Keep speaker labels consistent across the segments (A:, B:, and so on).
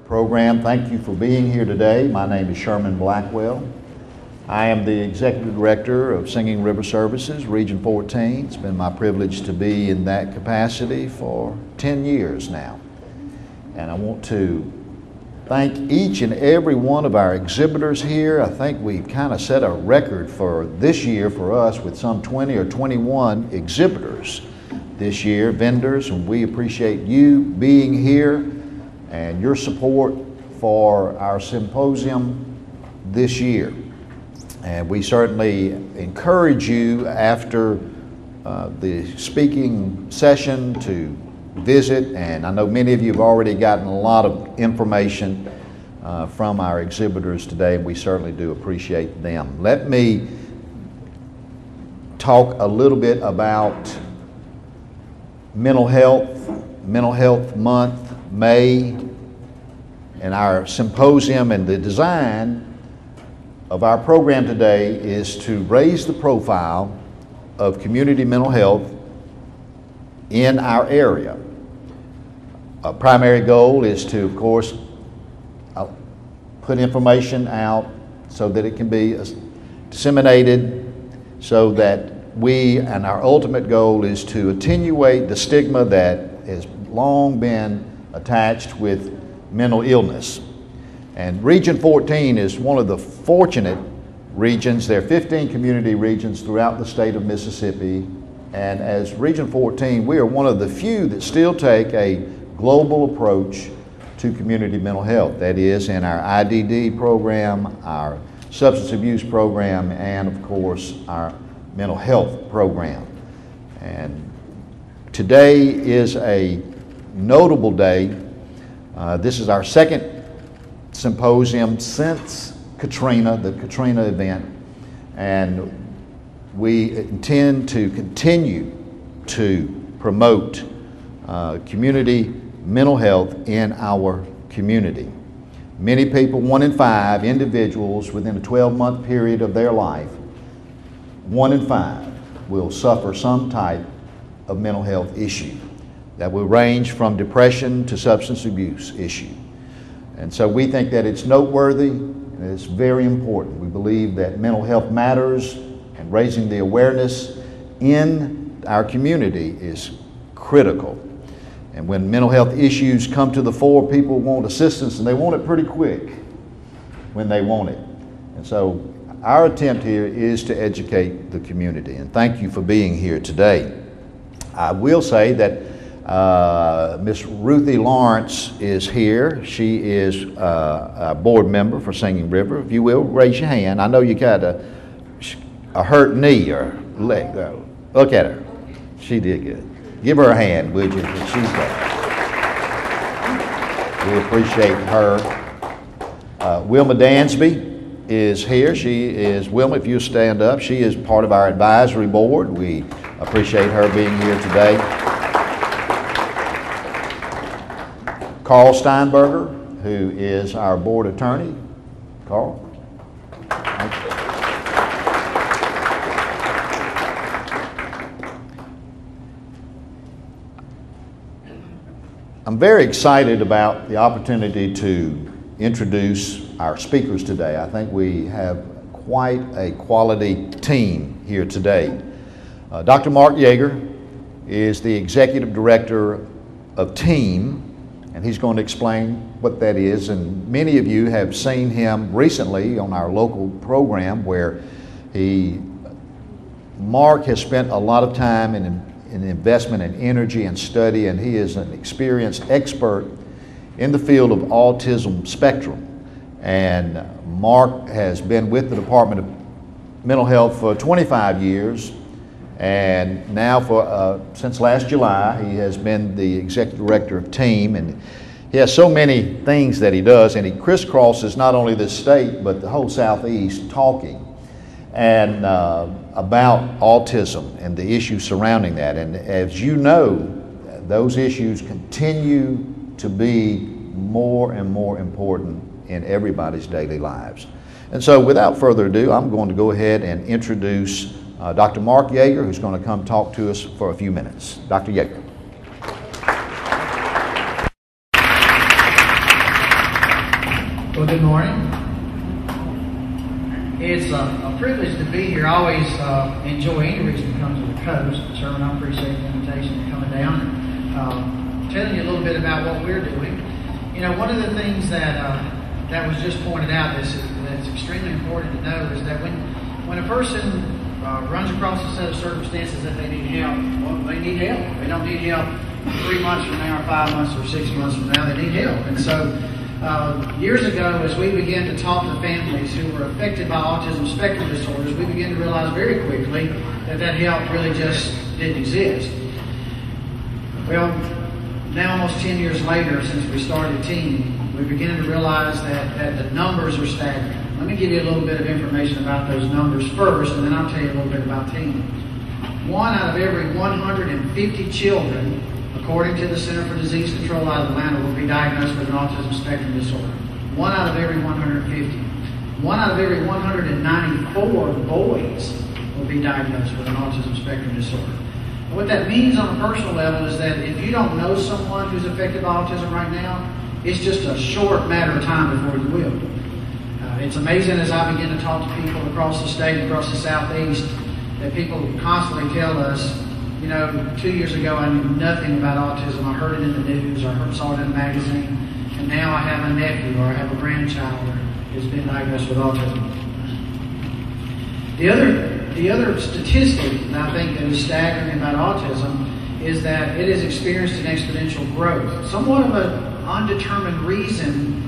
A: program. Thank you for being here today. My name is Sherman Blackwell. I am the Executive Director of Singing River Services, Region 14. It's been my privilege to be in that capacity for 10 years now. And I want to thank each and every one of our exhibitors here. I think we've kind of set a record for this year for us with some 20 or 21 exhibitors this year, vendors, and we appreciate you being here and your support for our symposium this year. And we certainly encourage you after the speaking session to visit, and I know many of you have already gotten a lot of information from our exhibitors today, and we certainly do appreciate them. Let me talk a little bit about Mental Health Month, May, and our symposium. And the design of our program today is to raise the profile of community mental health in our area. A primary goal is to, of course, put information out so that it can be disseminated, so that and our ultimate goal is to attenuate the stigma that has long been attached with mental illness. And Region 14 is one of the fortunate regions. There are 15 community regions throughout the state of Mississippi. And as Region 14, we are one of the few that still take a global approach to community mental health. That is in our IDD program, our substance abuse program, and of course our mental health program. And today is a notable day. This is our second symposium since Katrina, the Katrina event, and we intend to continue to promote community mental health in our community. Many people, 1 in 5 individuals within a 12-month period of their life, 1 in 5 will suffer some type of mental health issue that will range from depression to substance abuse issue. And so we think that it's noteworthy and it's very important. We believe that mental health matters, and raising the awareness in our community is critical. And when mental health issues come to the fore, people want assistance, and they want it pretty quick when they want it. And so our attempt here is to educate the community, and thank you for being here today. I will say that Miss Ruthie Lawrence is here. She is a board member for Singing River. If you will, raise your hand. I know you got a hurt knee or leg. Look at her. She did good. Give her a hand, would you? She's there. We appreciate her. Wilma Dansby is here. She is, Wilma, if you stand up, she is part of our advisory board. We appreciate her being here today. Carl Steinberger, who is our board attorney. Carl? I'm very excited about the opportunity to introduce our speakers today. I think we have quite a quality team here today. Dr. Mark Yeager is the Executive Director of TEAM, and he's going to explain what that is. And many of you have seen him recently on our local program where Mark has spent a lot of time in investment and energy and study, and he is an experienced expert in the field of autism spectrum. And Mark has been with the Department of Mental Health for 25 years, and now since last July he has been the Executive Director of TEAM, and he has so many things that he does, and he crisscrosses not only this state but the whole Southeast talking and about autism and the issues surrounding that. And as you know, those issues continue to be more and more important in everybody's daily lives. And so without further ado, I'm going to go ahead and introduce Dr. Mark Yeager, who's going to come talk to us for a few minutes. Dr. Yeager.
B: Well, good morning. It's a privilege to be here. I always enjoy any reason to come to the coast. Sherman, I appreciate the invitation for coming down and telling you a little bit about what we're doing. You know, one of the things that was just pointed out that's extremely important to know is that when a person runs across a set of circumstances that they need help, well, they need help. They don't need help 3 months from now, or 5 months, or 6 months from now. They need help. And so years ago, as we began to talk to families who were affected by autism spectrum disorders, we began to realize very quickly that help really just didn't exist. Well, now almost 10 years later, since we started TEAM, we're beginning to realize that the numbers are staggering. Let me give you a little bit of information about those numbers first, and then I'll tell you a little bit about TEAM. 1 out of every 150 children, according to the Center for Disease Control out of Atlanta, will be diagnosed with an autism spectrum disorder. 1 out of every 150. 1 out of every 194 boys will be diagnosed with an autism spectrum disorder. And what that means on a personal level is that if you don't know someone who's affected by autism right now, it's just a short matter of time before you will. It's amazing as I begin to talk to people across the state, across the Southeast, that people constantly tell us, you know, 2 years ago I knew nothing about autism. I heard it in the news, I saw it in a magazine, and now I have a nephew or I have a grandchild who's been diagnosed with autism. The other statistic that I think that is staggering about autism is that it has experienced an exponential growth. Somewhat of an undetermined reason.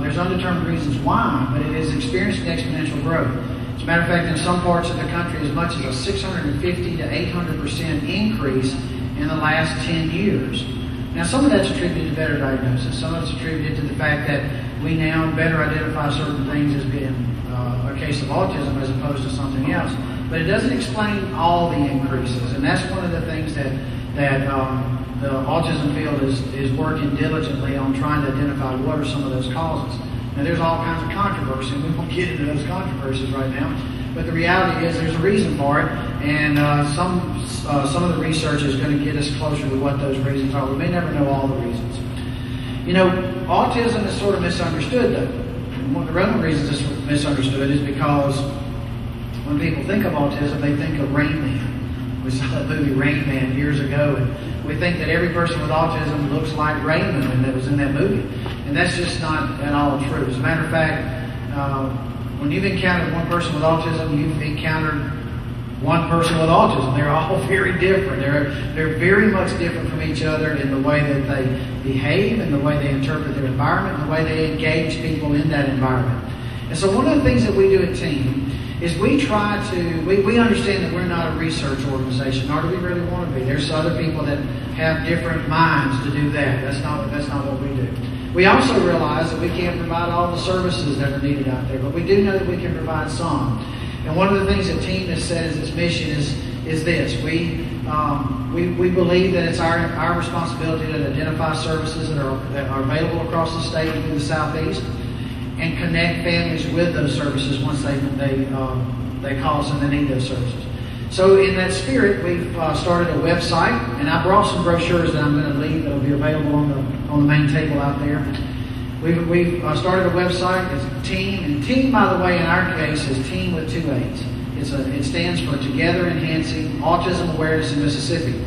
B: There's undetermined reasons why, but it has experienced an exponential growth. As a matter of fact, in some parts of the country, as much as a 650 to 800% increase in the last 10 years. Now, some of that's attributed to better diagnosis. Some of it's attributed to the fact that we now better identify certain things as being a case of autism as opposed to something else. But it doesn't explain all the increases, and that's one of the things that the autism field is working diligently on trying to identify what are some of those causes. Now, there's all kinds of controversy, and we won't get into those controversies right now. But the reality is there's a reason for it, and some of the research is going to get us closer to what those reasons are. We may never know all the reasons. You know, autism is sort of misunderstood, though. And one of the other reasons it's misunderstood is because when people think of autism, they think of Rain Man. We saw that movie Rain Man years ago, and we think that every person with autism looks like Rain Man that was in that movie. And that's just not at all true. As a matter of fact, when you've encountered one person with autism, you've encountered one person with autism. They're all very different. They're very much different from each other in the way that they behave, and the way they interpret their environment, and the way they engage people in that environment. And so one of the things that we do at TEAM is we understand that we're not a research organization, nor do we really want to be. There's other people that have different minds to do that. That's not what we do. We also realize that we can't provide all the services that are needed out there, but we do know that we can provide some. And one of the things that TEAM has said as its mission is this. We believe that it's our responsibility to identify services that are available across the state and through the Southeast, and connect families with those services once they call us and they need those services. So in that spirit, we've started a website, and I brought some brochures that I'm going to leave that will be available on the main table out there. We've started a website. It's TEAM, and TEAM, by the way, in our case, is TEAM with 2 A's. It stands for Together Enhancing Autism Awareness in Mississippi.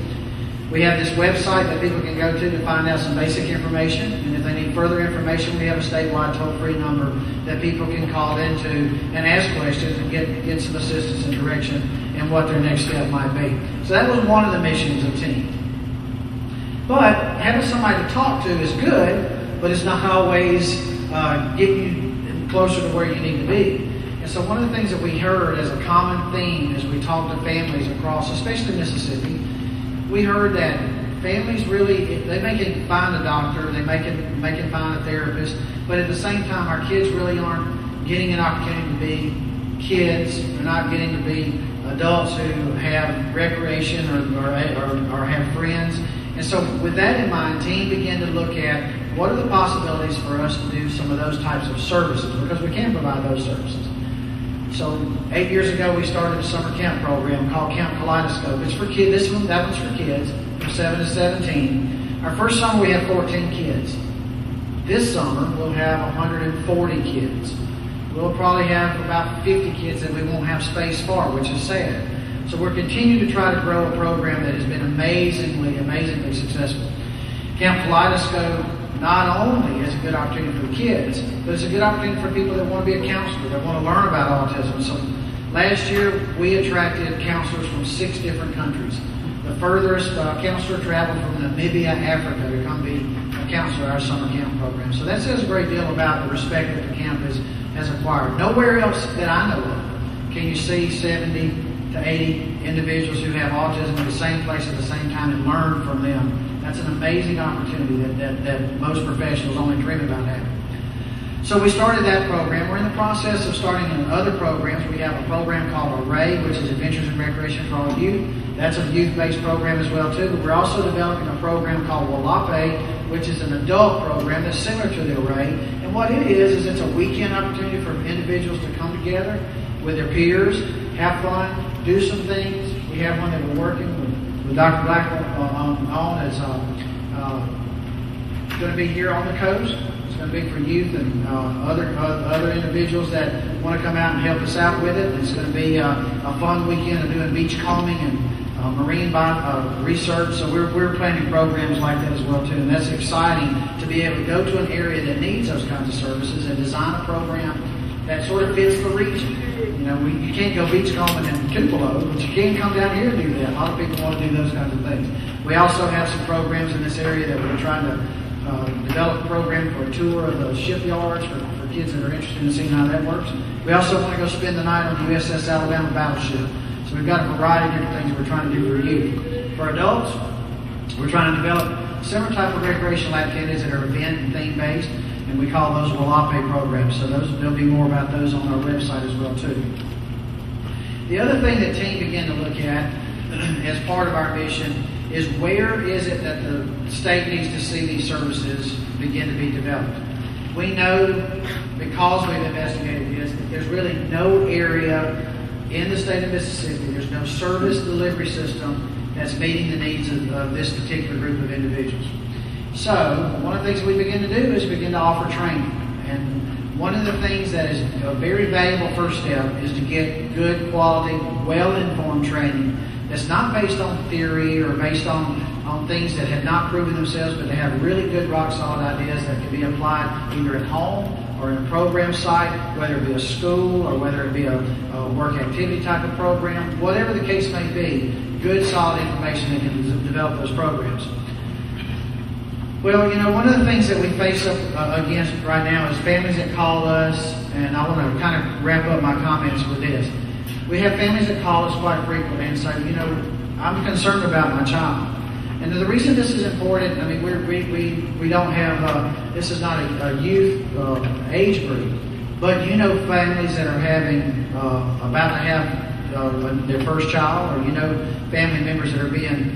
B: We have this website that people can go to find out some basic information, and if they need further information, we have a statewide toll-free number that people can call into and ask questions and get some assistance and direction in what their next step might be. So that was one of the missions of TEAM. But having somebody to talk to is good, but it's not always getting you closer to where you need to be. And so one of the things that we heard as a common theme as we talked to families across, especially Mississippi, we heard that families really, they may can find a doctor, they may can find a therapist, but at the same time, our kids really aren't getting an opportunity to be kids. They're not getting to be adults who have recreation or have friends. And so with that in mind, TEAM began to look at what are the possibilities for us to do some of those types of services, because we can provide those services. So 8 years ago, we started a summer camp program called Camp Kaleidoscope. It's for kids. That one's for kids from 7 to 17. Our first summer, we had 14 kids. This summer, we'll have 140 kids. We'll probably have about 50 kids that we won't have space for, which is sad. So we're continuing to try to grow a program that has been amazingly successful. Camp Kaleidoscope not only is a good opportunity for the kids, but it's a good opportunity for people that want to be a counselor, that want to learn about autism. So last year, we attracted counselors from 6 different countries. The furthest counselor traveled from Namibia, Africa, to come be a counselor at our summer camp program. So that says a great deal about the respect that the camp has acquired. Nowhere else that I know of can you see 70 to 80 individuals who have autism in the same place at the same time and learn from them. That's an amazing opportunity that most professionals only dream about having. So we started that program. We're in the process of starting other programs. We have a program called Array, which is Adventures in Recreation for All Youth. That's a youth-based program as well, too. But we're also developing a program called Walape, which is an adult program that's similar to the Array. And what it is it's a weekend opportunity for individuals to come together with their peers, have fun, do some things. We have one that we're working with Dr. Blackwell on as going to be here on the coast. It's going to be for youth and other individuals that want to come out and help us out with it. It's going to be a fun weekend of doing beach combing and marine research. So we're planning programs like that as well too. And that's exciting to be able to go to an area that needs those kinds of services and design a program that sort of fits the region. You know, you can't go beach combing in Tupelo, but you can come down here and do that. A lot of people want to do those kinds of things. We also have some programs in this area that we're trying to develop a program for a tour of the shipyards for kids that are interested in seeing how that works. We also want to go spend the night on the USS Alabama battleship. So we've got a variety of different things that we're trying to do for youth. For adults, we're trying to develop similar type of recreational activities that are event and theme based, and we call those Walape programs. So there'll be more about those on our website as well too. The other thing that team began to look at as part of our mission is where is it that the state needs to see these services begin to be developed. We know, because we've investigated this, that there's really no area in the state of Mississippi, there's no service delivery system that's meeting the needs of this particular group of individuals. So one of the things that we begin to do is begin to offer training. And one of the things that is a very valuable first step is to get good quality, well-informed training that's not based on theory or based on things that have not proven themselves, but they have really good rock-solid ideas that can be applied either at home or in a program site, whether it be a school or whether it be a work activity type of program, whatever the case may be, good solid information that can develop those programs. Well, you know, one of the things that we face up against right now is families that call us, and I want to kind of wrap up my comments with this. We have families that call us quite frequently and say, you know, I'm concerned about my child. And the reason this is important, I mean, we don't have, this is not a youth age group, but you know families that are having, about to have their first child, or you know family members that are being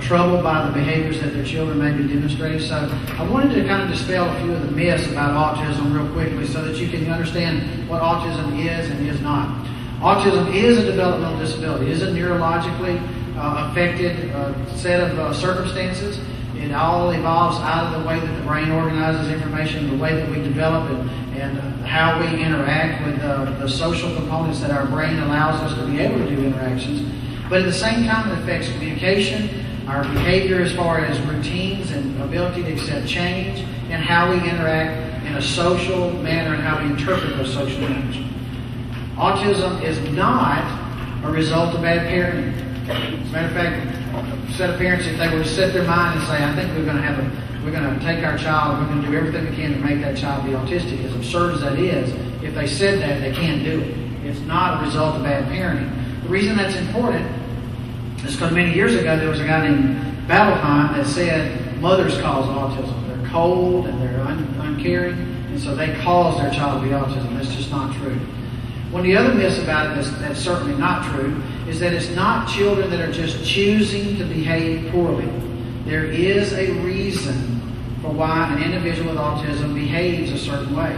B: troubled by the behaviors that their children may be demonstrating. So I wanted to kind of dispel a few of the myths about autism real quickly so that you can understand what autism is and is not. Autism is a developmental disability. It is a neurologically affected set of circumstances. It all evolves out of the way that the brain organizes information, the way that we develop it, and how we interact with the social components that our brain allows us to be able to do interactions. But at the same time, it affects communication, our behavior as far as routines and ability to accept change, and how we interact in a social manner and how we interpret those social manners. Autism is not a result of bad parenting. As a matter of fact, a set of parents, if they were to set their mind and say, I think we're going to take our child and we're going to do everything we can to make that child be autistic, as absurd as that is, if they said that, they can't do it. It's not a result of bad parenting. The reason that's important is because many years ago there was a guy named Battleheim that said mothers cause autism. They're cold and they're uncaring, and so they cause their child to be autism. That's just not true. One of the other myths about it that's certainly not true is that it's not children that are just choosing to behave poorly. There is a reason for why an individual with autism behaves a certain way.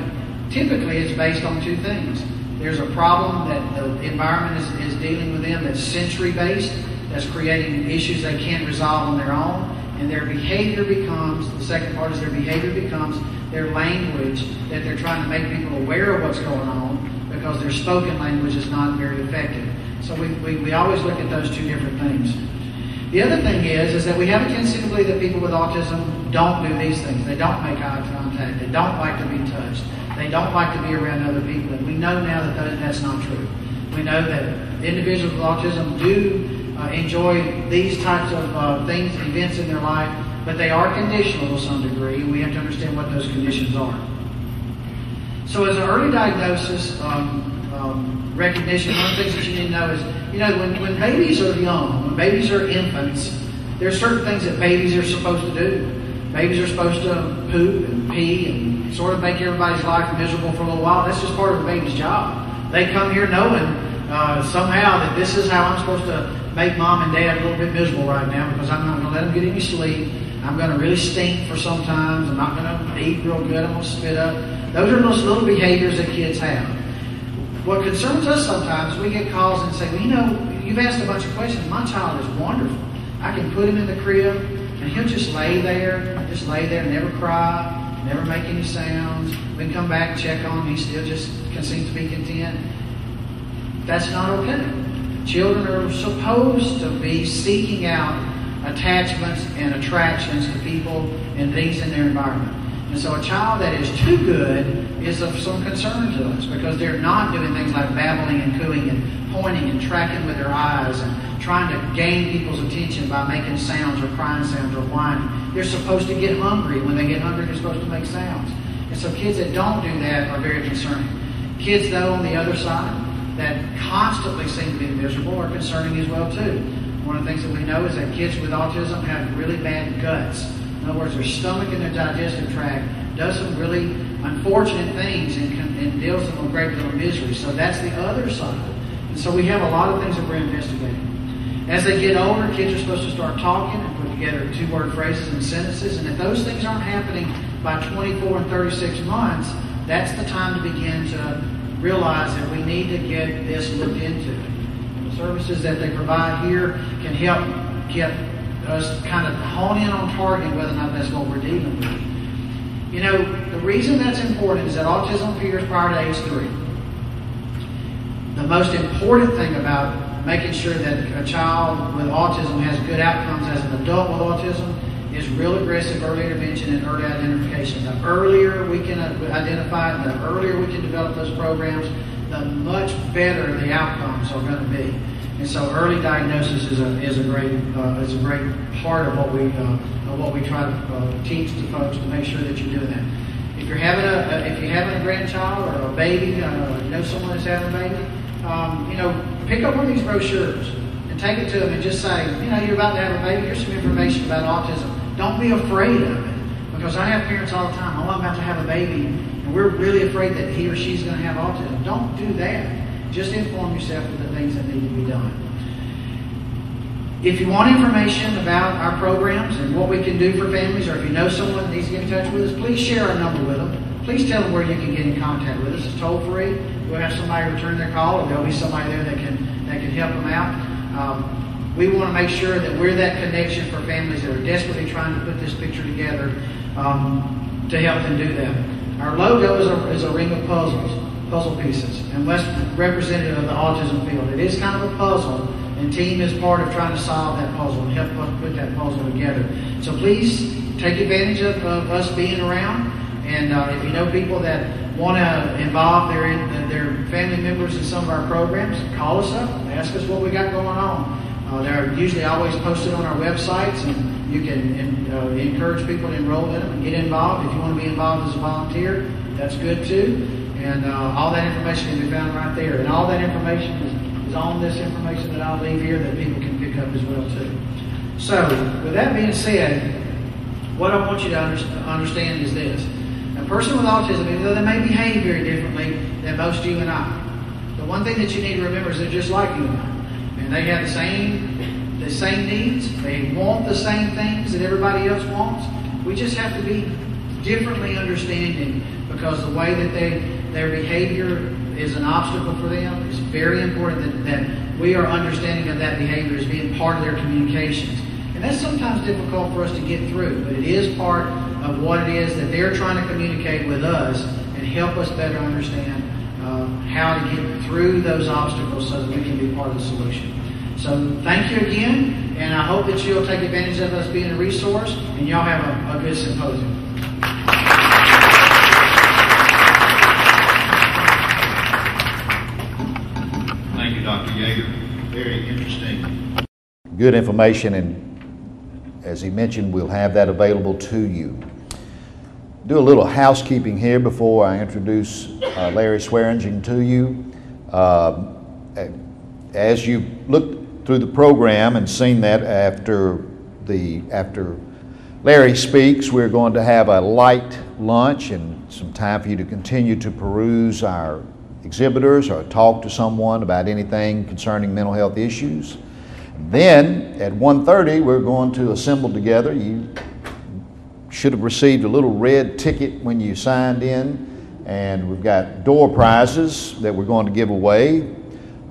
B: Typically, it's based on two things. There's a problem that the environment is dealing with them that's sensory-based, that's creating issues they can't resolve on their own. And their behavior becomes, the second part is their behavior becomes their language, that they're trying to make people aware of what's going on, because their spoken language is not very effective. So we always look at those two different things. The other thing is that we have a tendency to believe that people with autism don't do these things. They don't make eye contact. They don't like to be touched. They don't like to be around other people. And we know now that that's not true. We know that individuals with autism do enjoy these types of things, events in their life, but they are conditional to some degree, and we have to understand what those conditions are. So as an early diagnosis, recognition, one of the things that you need to know is, when babies are young, when babies are infants, there are certain things that babies are supposed to do. Babies are supposed to poop and pee and sort of make everybody's life miserable for a little while. That's just part of a baby's job. They come here knowing somehow that this is how I'm supposed to make mom and dad a little bit miserable right now, because I'm not going to let them get any sleep. I'm going to really stink for sometimes. I'm not going to eat real good. I'm going to spit up. Those are those little behaviors that kids have. What concerns us sometimes, we get calls and say, well, you've asked a bunch of questions. My child is wonderful. I can put him in the crib, and he'll just lay there, never cry, never make any sounds. We can come back and check on him. He still just seems to be content. That's not okay. Children are supposed to be seeking out attachments and attractions to people and things in their environment. And so a child that is too good is of some concern to us, because they're not doing things like babbling and cooing and pointing and tracking with their eyes and trying to gain people's attention by making sounds or crying sounds or whining. They're supposed to get hungry. When they get hungry, they're supposed to make sounds. And so kids that don't do that are very concerning. Kids, though, on the other side, that constantly seem to be miserable are concerning as well, too. One of the things that we know is that kids with autism have really bad guts. In other words, their stomach and their digestive tract does some really unfortunate things and deals them with a great deal of misery. So that's the other side. And so we have a lot of things that we're investigating. As they get older, kids are supposed to start talking and put together two-word phrases and sentences. And if those things aren't happening by 24 and 36 months, that's the time to begin to realize that we need to get this looked into. The services that they provide here can help get us kind of hone in on target whether or not that's what we're dealing with. The reason that's important is that autism appears prior to age 3. The most important thing about making sure that a child with autism has good outcomes as an adult with autism is real aggressive early intervention and early identification. The earlier we can identify it, the earlier we can develop those programs, the much better the outcomes are going to be. And so early diagnosis is a great part of what we try to teach to folks to make sure that you're doing that. If you're having a grandchild or a baby, someone that's having a baby, pick up one of these brochures and take it to them and just say, you're about to have a baby. Here's some information about autism. Don't be afraid of it, because I have parents all the time. Oh, I'm about to have a baby, and we're really afraid that he or she's going to have autism. Don't do that. Just inform yourself of the things that need to be done. If you want information about our programs and what we can do for families, or if you know someone that needs to get in touch with us, please share our number with them. Please tell them where you can get in contact with us. It's toll free. We'll have somebody return their call, or there'll be somebody there that can help them out. We want to make sure that we're that connection for families that are desperately trying to put this picture together to help them do that. Our logo is a ring of puzzle pieces, and that's representative of the autism field. It is kind of a puzzle, and team is part of trying to solve that puzzle and help us put that puzzle together. So please take advantage of us being around, and if you know people that want to involve their family members in some of our programs, call us up, ask us what we got going on. They're usually always posted on our websites, and you can encourage people to enroll in them and get involved. If you want to be involved as a volunteer, that's good too. And all that information can be found right there. And all that information is on this information that I'll leave here that people can pick up as well too. So, with that being said, what I want you to understand is this. A person with autism, even though they may behave very differently than most you and I, the one thing that you need to remember is they're just like you and I. And they have the same needs. They want the same things that everybody else wants. We just have to be differently understanding, because the way that their behavior is an obstacle for them. It's very important that we are understanding of that behavior as being part of their communications. And that's sometimes difficult for us to get through, but it is part of what it is that they're trying to communicate with us and help us better understand how to get through those obstacles so that we can be part of the solution. So thank you again, and I hope that you'll take advantage of us being a resource, and y'all have a good symposium.
C: Thank you, Dr. Yeager. Very interesting.
A: Good information, and as he mentioned, we'll have that available to you. Do a little housekeeping here before I introduce Larry Swearingen to you. As you looked through the program and seen that after Larry speaks, we're going to have a light lunch and some time for you to continue to peruse our exhibitors or talk to someone about anything concerning mental health issues. Then at 1:30 we're going to assemble together. You should have received a little red ticket when you signed in, and we've got door prizes that we're going to give away.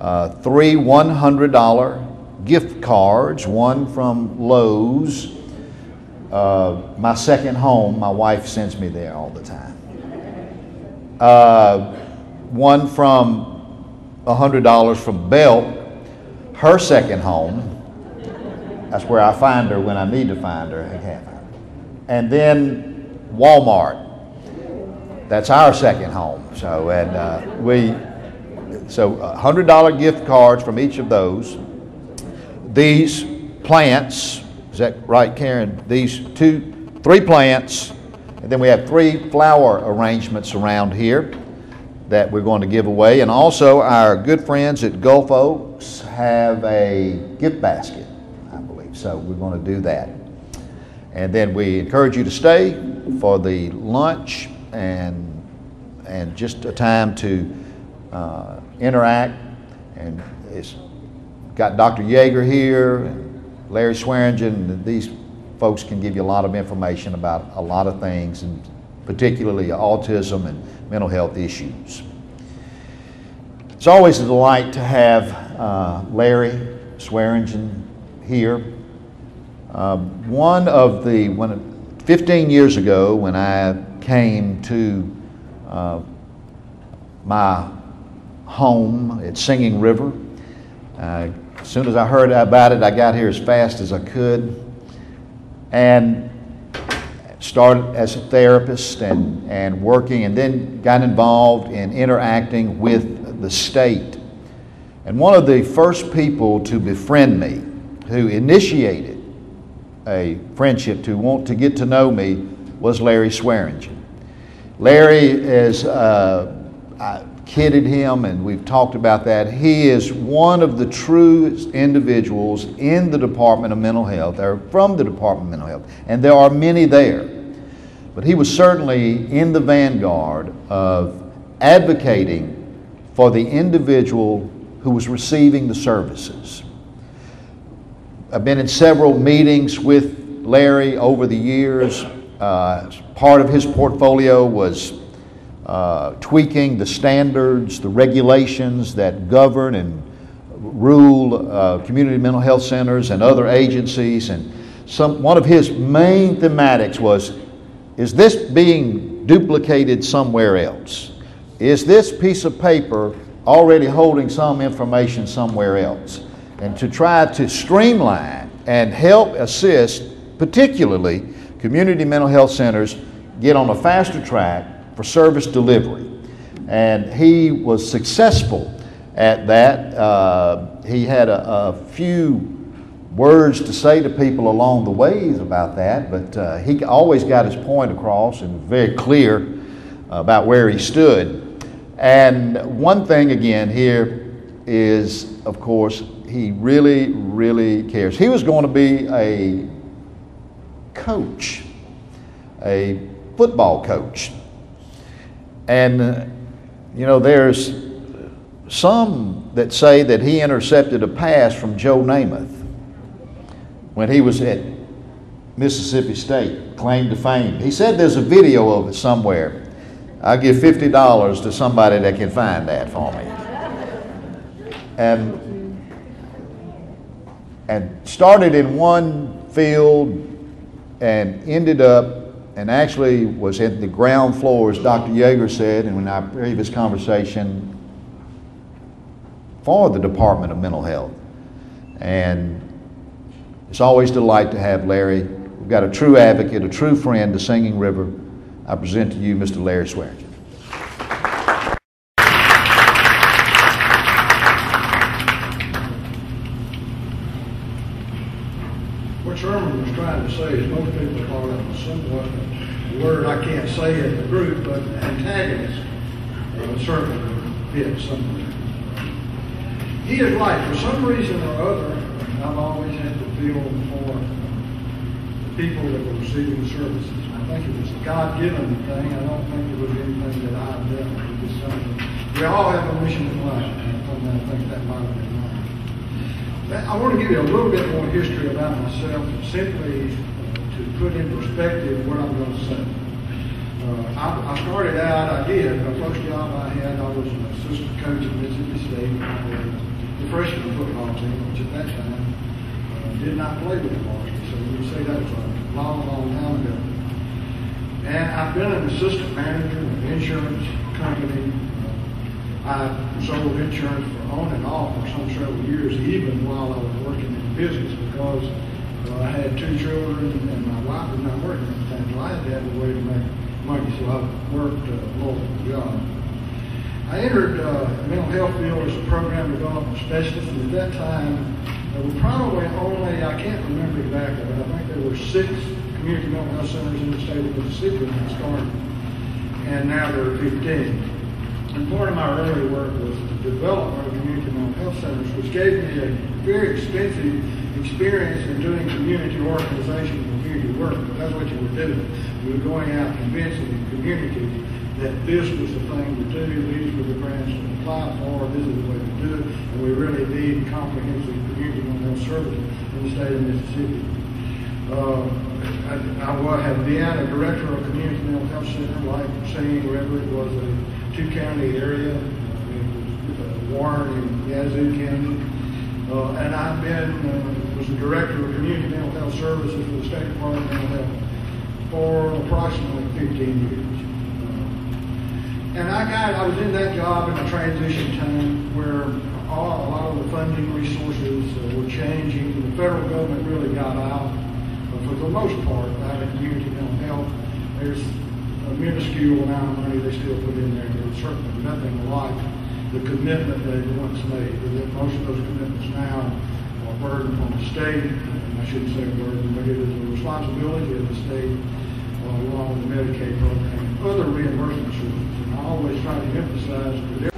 A: 3 $100 gift cards, one from Lowe's, my second home. My wife sends me there all the time. One from $100 from Belk, her second home. That's where I find her when I need to find her. And then Walmart. That's our second home. So, and $100 gift cards from each of those. These plants, is that right, Karen? These 3 plants, and then we have 3 flower arrangements around here that we're going to give away. And also our good friends at Gulf Oaks have a gift basket, I believe. So we're going to do that. And then we encourage you to stay for the lunch and just a time to interact. And it's got Dr. Yeager here, and Larry Swearingen, and these folks can give you a lot of information about a lot of things, and particularly autism and mental health issues. It's always a delight to have Larry Swearingen here. 15 years ago, when I came to my home at Singing River, as soon as I heard about it, I got here as fast as I could and started as a therapist and working, and then got involved in interacting with the state. And one of the first people to befriend me, who initiated a friendship to want to get to know me, was Larry Swearingen. Larry is, I kidded him, and we've talked about that. He is one of the truest individuals in the Department of Mental Health, or from the Department of Mental Health, and there are many there. But he was certainly in the vanguard of advocating for the individual who was receiving the services. I've been in several meetings with Larry over the years. Part of his portfolio was tweaking the standards, the regulations that govern and rule community mental health centers and other agencies. And one of his main thematics was, is this being duplicated somewhere else? Is this piece of paper already holding some information somewhere else? And to try to streamline and help assist, particularly community mental health centers, get on a faster track for service delivery. And he was successful at that. He had a few words to say to people along the ways about that, but he always got his point across and was very clear about where he stood. And one thing again here is, of course, he really, really cares. He was going to be a coach, a football coach. And, you know, there's some that say that he intercepted a pass from Joe Namath when he was at Mississippi State, claim to fame. He said there's a video of it somewhere. I'll give $50 to somebody that can find that for me. And started in one field and ended up and actually was at the ground floor, as Dr. Yeager said in our previous conversation, for the Department of Mental Health. And it's always a delight to have Larry. We've got a true advocate, a true friend, the Singing River. I present to you Mr. Larry Swearingen.
D: What Sherman was trying to say is most people call it somewhat a word I can't say in the group, but antagonist certainly fits somewhere. He is right. For some reason or other, I've always had to feel for the people that were receiving the services. I think it was a God-given thing. I don't think it was anything that I've done. It was something. We all have a mission in life, and I think that might have been mine. I want to give you a little bit more history about myself, simply to put in perspective what I'm going to say. I started out, the first job I had, I was an assistant coach at Mississippi State on the freshman football team, which at that time did not play with the varsity. So you say that was a long, long time ago. And I've been an assistant manager of an insurance company. I sold insurance for on and off for some several years, even while I was working in business, because I had 2 children and my wife was not working at the time, so I had to have a way to make money, so I worked multiple jobs. I entered the mental health field as a program development specialist, and at that time, there were probably only, I can't remember exactly, but I think there were 6 community mental health centers in the state of Mississippi when I started, and now there are 15. And part of my early work was the development of community mental health centers, which gave me a very expensive experience in doing community organization and community work. But that's what you were doing. You were going out convincing the community that this was the thing to do, these were the grants to apply for, this is the way to do it, and we really need comprehensive community mental health services in the state of Mississippi. I have been a director of a community mental health center like Singing River. It was a 2-county area. It was Warren and Yazoo County. And I've been, was the director of community mental health services for the State Department of Mental Health for approximately 15 years. And I was in that job in a transition time where a lot of the funding resources were changing. The federal government really got out. For the most part, out of community mental health, there's a minuscule amount of money they still put in there. There's certainly nothing like the commitment they once made. Most of those commitments now are burdened on the state, and I shouldn't say burden, but it is a responsibility of the state, along with the Medicaid program and other reimbursement sources. And I always try to emphasize that